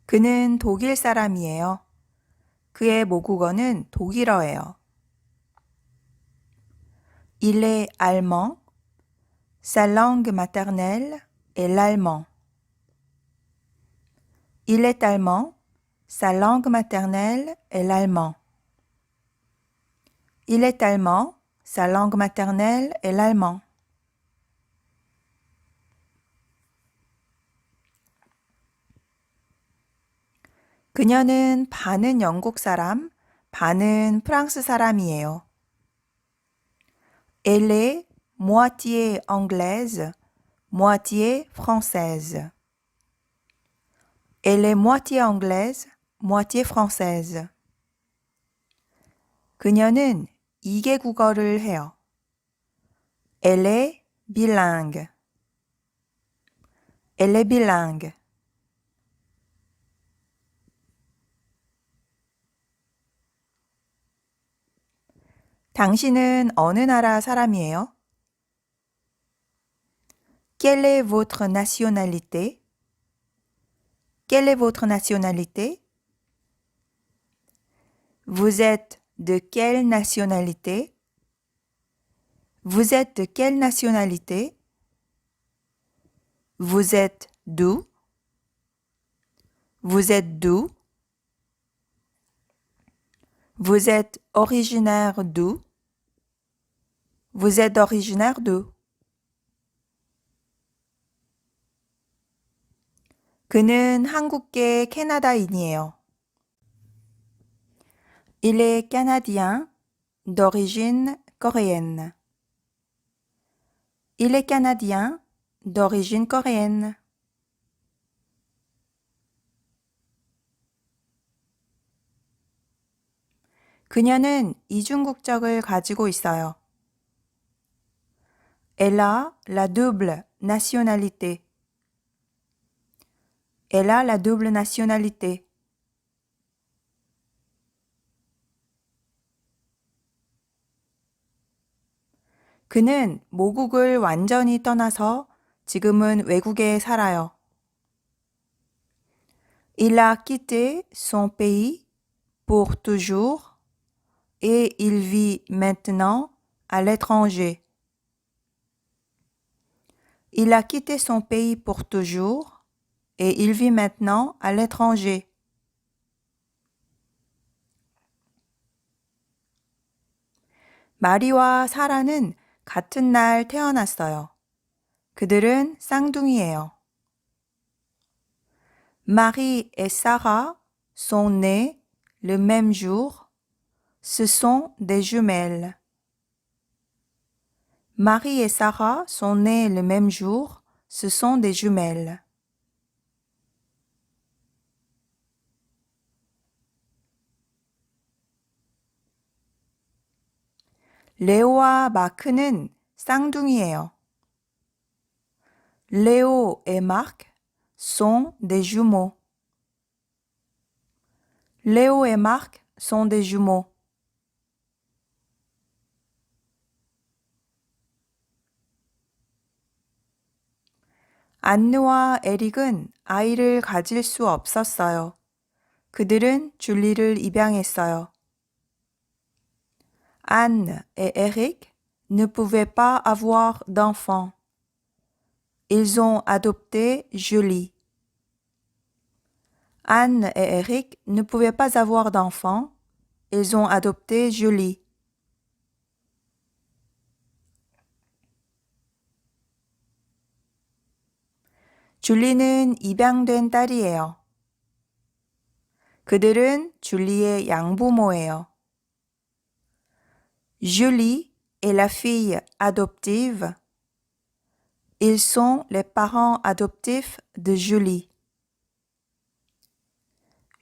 그는 독일 사람이에요. 그의 모국어는 독일어예요. Il est allemand. Sa langue maternelle est l'allemand. Il est allemand. Sa langue maternelle est l'allemand. Il est allemand. Sa langue maternelle est l'allemand. 그녀는 반은 영국 사람, 반은 프랑스 사람이에요. Elle est moitié anglaise, moitié française. Elle est moitié anglaise, moitié française. 그녀는 2개 국어를 해요. Elle est bilingue. Elle est bilingue. 당신은 어느 나라 사람이에요? Quelle est votre nationalité? Quelle est votre nationalité? Vous êtes de quelle nationalité? Vous êtes de quelle nationalité? Vous êtes d'où? Vous êtes d'où? Vous êtes originaire d'où? Vous êtes originaire d'où? 그는 한국계 캐나다인이에요. Il est canadien d'origine coréenne. Il est canadien d'origine coréenne. 그녀는 이중국적을 가지고 있어요. Elle a la double nationalité. Elle a la double nationalité. 그는 모국을 완전히 떠나서 지금은 외국에 살아요. Il a quitté son pays pour toujours et il vit maintenant à l'étranger. Il a quitté son pays pour toujours et il vit maintenant à l'étranger. 마리와 사라는 같은 날 태어났어요. 그들은 쌍둥이예요. Marie et Sarah sont nées le même jour. Ce sont des jumelles. Marie et Sarah sont nées le même jour. Ce sont des jumelles. 레오와 마크는 쌍둥이예요. Léo et Marc sont des jumeaux. Léo et Marc sont des jumeaux. 안느와 에릭은 아이를 가질 수 없었어요. 그들은 줄리를 입양했어요. Anne et Eric ne pouvaient pas avoir d'enfants. Ils ont adopté Julie. Anne et Eric ne pouvaient pas avoir d'enfants. Ils ont adopté Julie. 줄리는 입양된 딸이에요. 그들은 줄리의 양부모예요. Julie est la fille adoptive. Ils sont les parents adoptifs de Julie.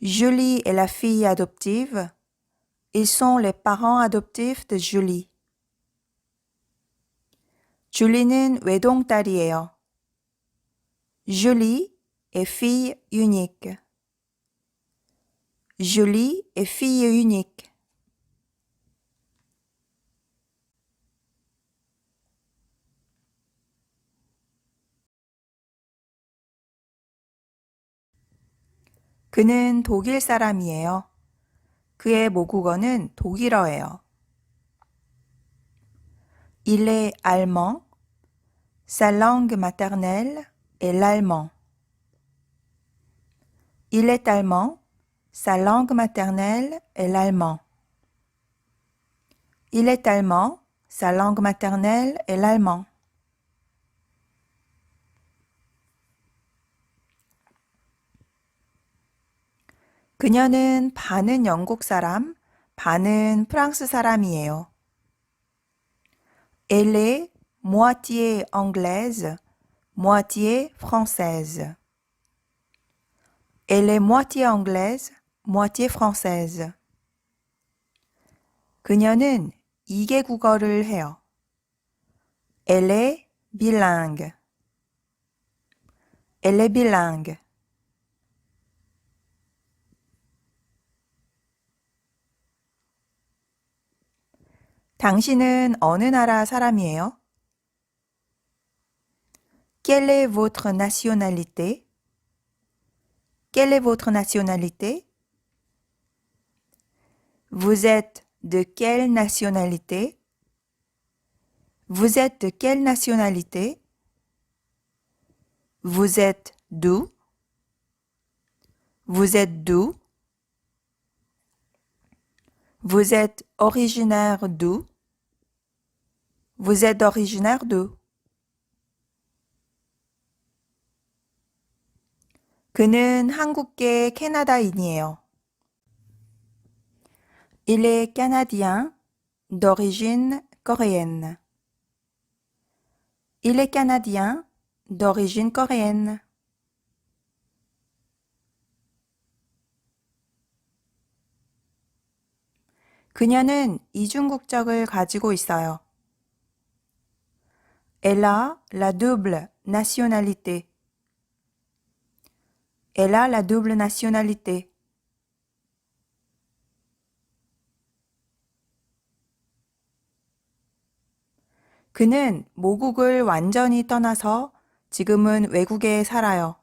Julie est la fille adoptive. Ils sont les parents adoptifs de Julie. 줄리는 외동딸이에요. Julie est fille unique. Julie est fille unique. 그는 독일 사람이에요. 그의 모국어는 독일어예요. Il est allemand. Sa langue maternelle est l'allemand. Il est allemand. Sa langue maternelle est l'allemand. Il est allemand. Sa langue maternelle est l'allemand. 그녀는 반은 영국 사람, 반은 프랑스 사람이에요. Elle est moitié anglaise, moitié française. Elle est moitié anglaise, moitié française. 그녀는 2개 국어를 해요. Elle est bilingue. Elle est bilingue. 당신은 어느 나라 사람이에요? Quelle est votre nationalité? Quelle est votre nationalité? Vous êtes de quelle nationalité? Vous êtes de quelle nationalité? Vous êtes d'où? Vous êtes d'où? Vous êtes originaire d'où? Vous êtes originaire d'où? 그는 한국계 캐나다인이에요. Il est canadien d'origine coréenne. Il est canadien d'origine coréenne. 그녀는 이중국적을 가지고 있어요. Elle a la double nationalité. Elle a la double nationalité. 그는 모국을 완전히 떠나서 지금은 외국에 살아요.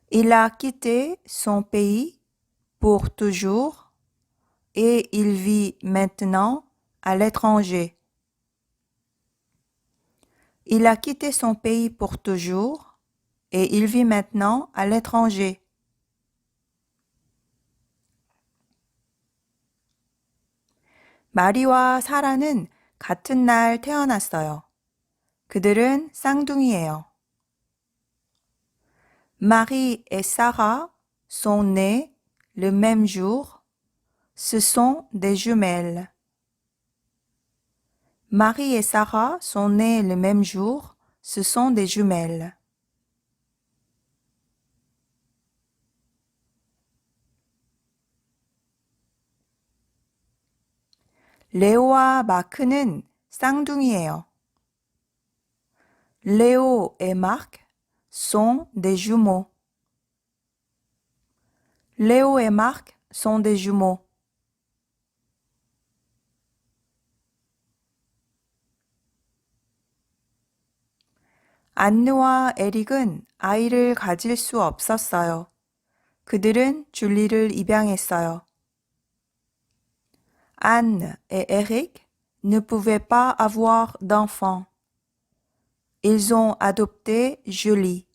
Il a quitté son pays pour toujours et il vit maintenant à l'étranger. Il a quitté son pays pour toujours et il vit maintenant à l'étranger. 마리와 사라는 같은 날 태어났어요. 그들은 쌍둥이예요. Marie et Sarah sont nées le même jour. Ce sont des jumelles. Marie et Sarah sont nées le même jour. Ce sont des jumelles. 레오와 마크는 쌍둥이예요. Léo et Marc sont des jumeaux. Léo et Marc sont des jumeaux. 안느와 에릭은 아이를 가질 수 없었어요. 그들은 줄리를 입양했어요. Anne et Eric ne pouvaient pas avoir d'enfants. Ils ont adopté Julie.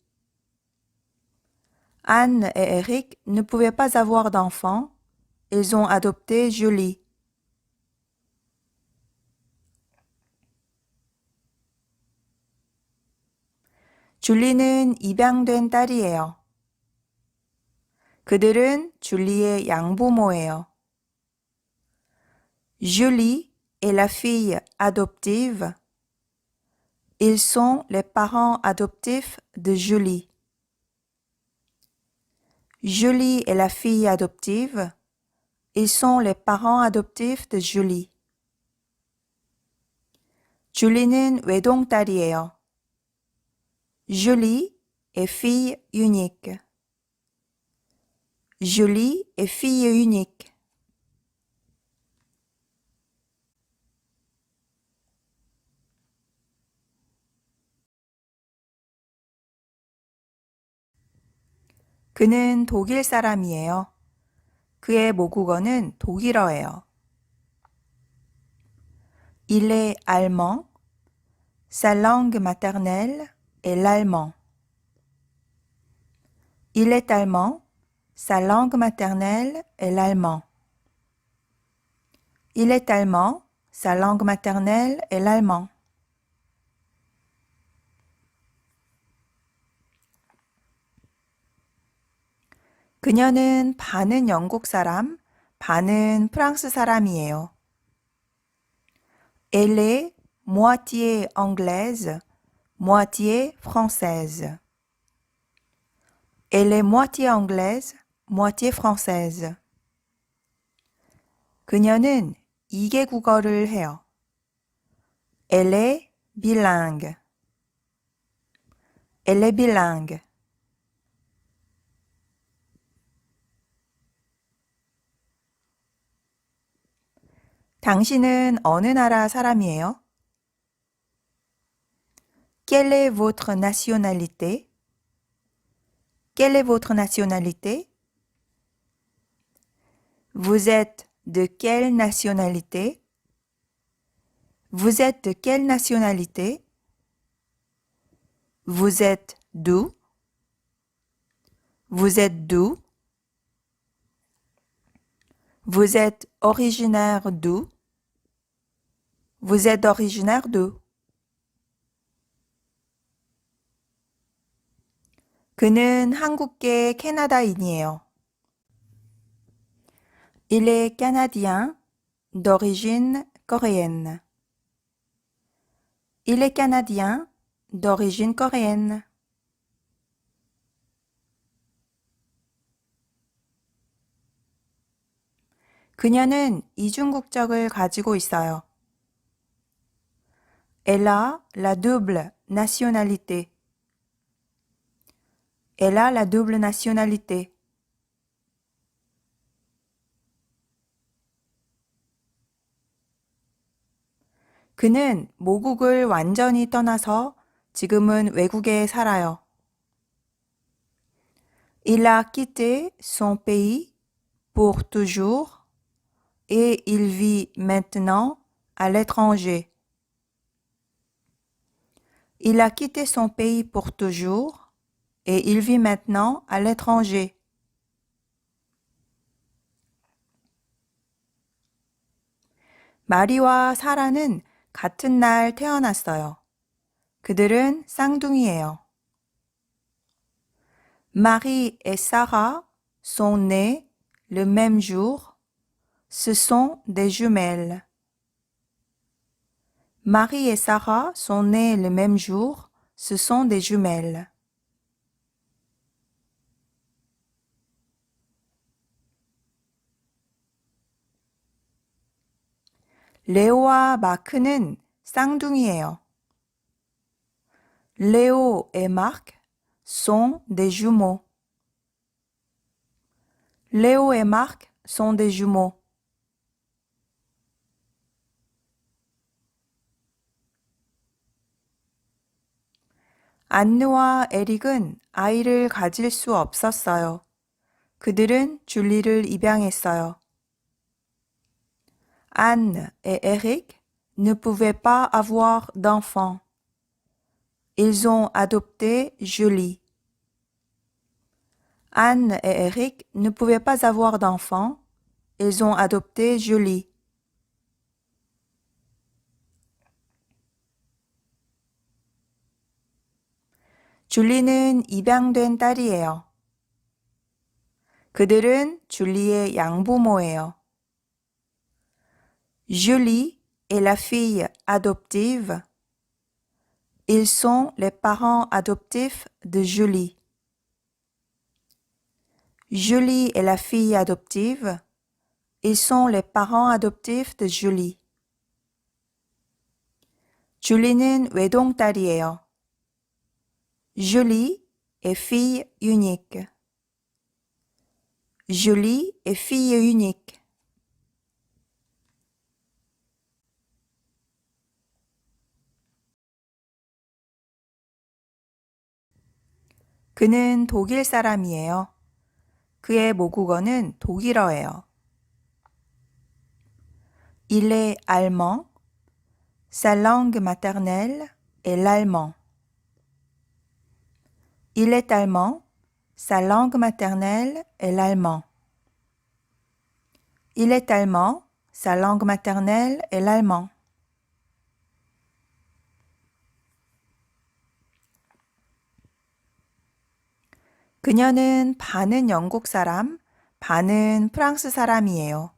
Anne et Eric ne pouvaient pas avoir d'enfants. Ils ont adopté Julie. 줄리는 입양된 딸이에요. 그들은 줄리의 양부모예요. Julie est la fille adoptive. Ils sont les parents adoptifs de Julie. Julie est la fille adoptive. Ils sont les parents adoptifs de Julie. 줄리는 외동딸이에요. Julie est fille unique. Julie est fille unique. 그는 독일 사람이에요. 그의 모국어는 독일어예요. Il est allemand. Sa langue maternelle est l'allemand. Il est allemand. Sa langue maternelle est l'allemand. Il est allemand. Sa langue maternelle est l'allemand. 그녀는 반은 영국 사람, 반은 프랑스 사람이에요. Elle est moitié anglaise, moitié française. Elle est moitié anglaise, moitié française. 그녀는 2개 국어를 해요. Elle est bilingue. Elle est bilingue. 당신은 어느 나라 사람이에요? Quelle est votre nationalité? Quelle est votre nationalité? Vous êtes de quelle nationalité? Vous êtes de quelle nationalité? Vous êtes d'où? Vous êtes d'où? Vous êtes originaire d'où? Vous êtes originaire d'où? 그는 한국계 캐나다인이에요. Il est canadien d'origine coréenne. Il est canadien d'origine coréenne. 그녀는 이중 국적을 가지고 있어요. Elle a la double nationalité. Elle a la double nationalité. 그는 모국을 완전히 떠나서 지금은 외국에 살아요. Il a quitté son pays pour toujours et il vit maintenant à l'étranger. Il a quitté son pays pour toujours et il vit maintenant à l'étranger. 마리와 사라는 같은 날 태어났어요. 그들은 쌍둥이예요. Marie et Sarah sont nées le même jour. Ce sont des jumelles. Marie et Sarah sont nées le même jour. Ce sont des jumelles. 레오와 마크는 쌍둥이예요. Léo et Marc sont des jumeaux. Léo et Marc sont des jumeaux. 안느와 에릭은 아이를 가질 수 없었어요. 그들은 줄리를 입양했어요. Anne et Eric ne pouvaient pas avoir d'enfants. Ils ont adopté Julie. Anne et Eric ne pouvaient pas avoir d'enfants. Ils ont adopté Julie. 줄리는 입양된 딸이에요. 그들은 줄리의 양부모예요. Julie est la fille adoptive. Ils sont les parents adoptifs de Julie. Julie est la fille adoptive. Ils sont les parents adoptifs de Julie. 줄리는 외동딸이에요. Julie est fille unique. Julie est fille unique. 그는 독일 사람이에요. 그의 모국어는 독일어예요. Il est allemand. Sa langue maternelle est l'allemand. Il est allemand. Sa langue maternelle est l'allemand. Il est allemand. Sa langue maternelle est l'allemand. 그녀는 반은 영국 사람, 반은 프랑스 사람이에요.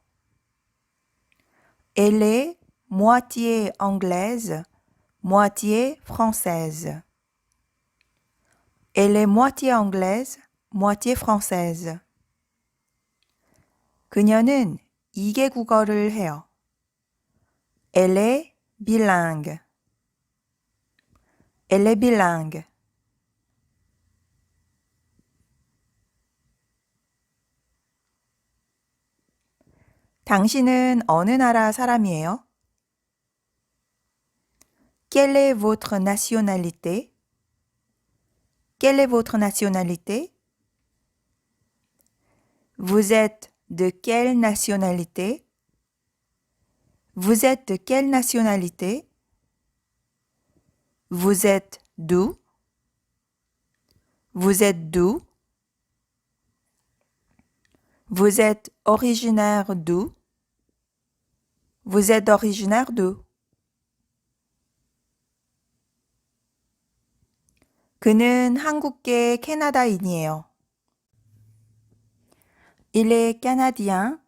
Elle est moitié anglaise, moitié française. Elle est moitié anglaise, moitié française. 그녀는 2개 국어를 해요. Elle est bilingue. Elle est bilingue. 당신은 어느 나라 사람이에요? Quelle est votre nationalité? Quelle est votre nationalité? Vous êtes de quelle nationalité? Vous êtes de quelle nationalité? Vous êtes d'où? Vous êtes d'où? Vous êtes originaire d'où? Vous êtes originaire d'où? 그는 한국계 캐나다인이에요. Il est canadien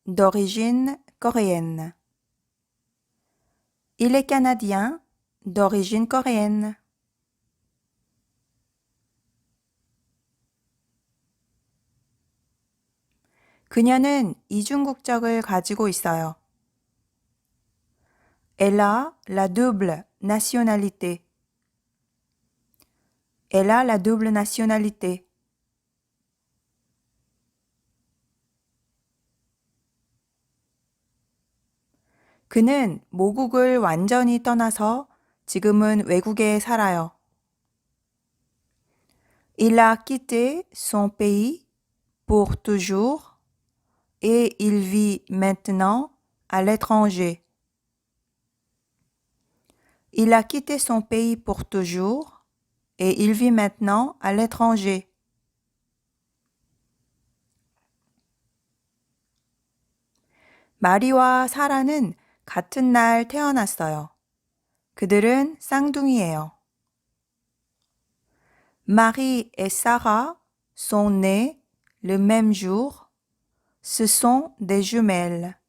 d'origine coréenne. Il est canadien d'origine coréenne. 그녀는 이중국적을 가지고 있어요. Elle a la double nationalité. Elle a la double nationalité. 그는 모국을 완전히 떠나서 지금은 외국에 살아요. Il a quitté son pays pour toujours et il vit maintenant à l'étranger. Il a quitté son pays pour toujours et il vit maintenant à l'étranger. 마리와 사라는 같은 날 태어났어요. 그들은 쌍둥이예요. Marie et Sarah sont nées le même jour. Ce sont des jumelles.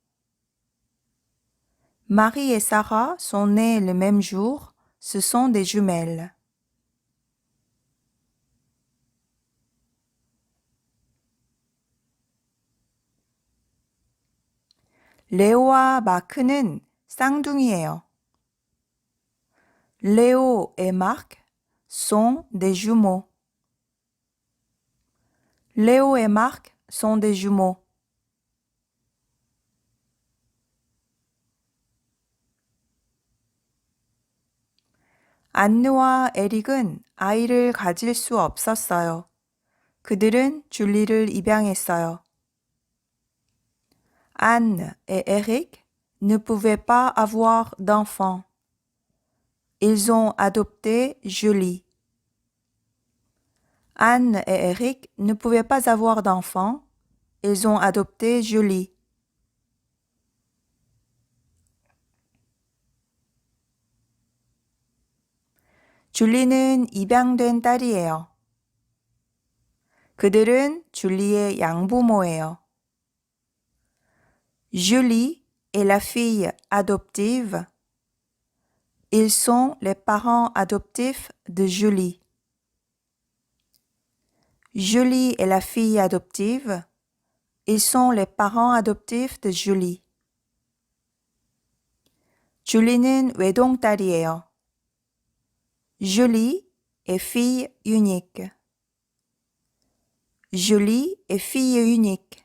Marie et Sarah sont nées le même jour. Ce sont des jumelles. 레오와 마크는 쌍둥이예요. Léo et Marc sont des jumeaux. Léo et Marc sont des jumeaux. 안느와 에릭은 아이를 가질 수 없었어요. 그들은 줄리를 입양했어요. Anne et Eric ne pouvaient pas avoir d'enfants. Ils ont adopté Julie. Anne et Eric ne pouvaient pas avoir d'enfants. Ils ont adopté Julie. 줄리는 입양된 딸이에요. 그들은 줄리의 양부모예요. Julie est la fille adoptive. Ils sont les parents adoptifs de Julie. Julie est la fille adoptive. Ils sont les parents adoptifs de Julie. 줄리는 외동딸이에요. Julie est fille unique. Julie est fille unique.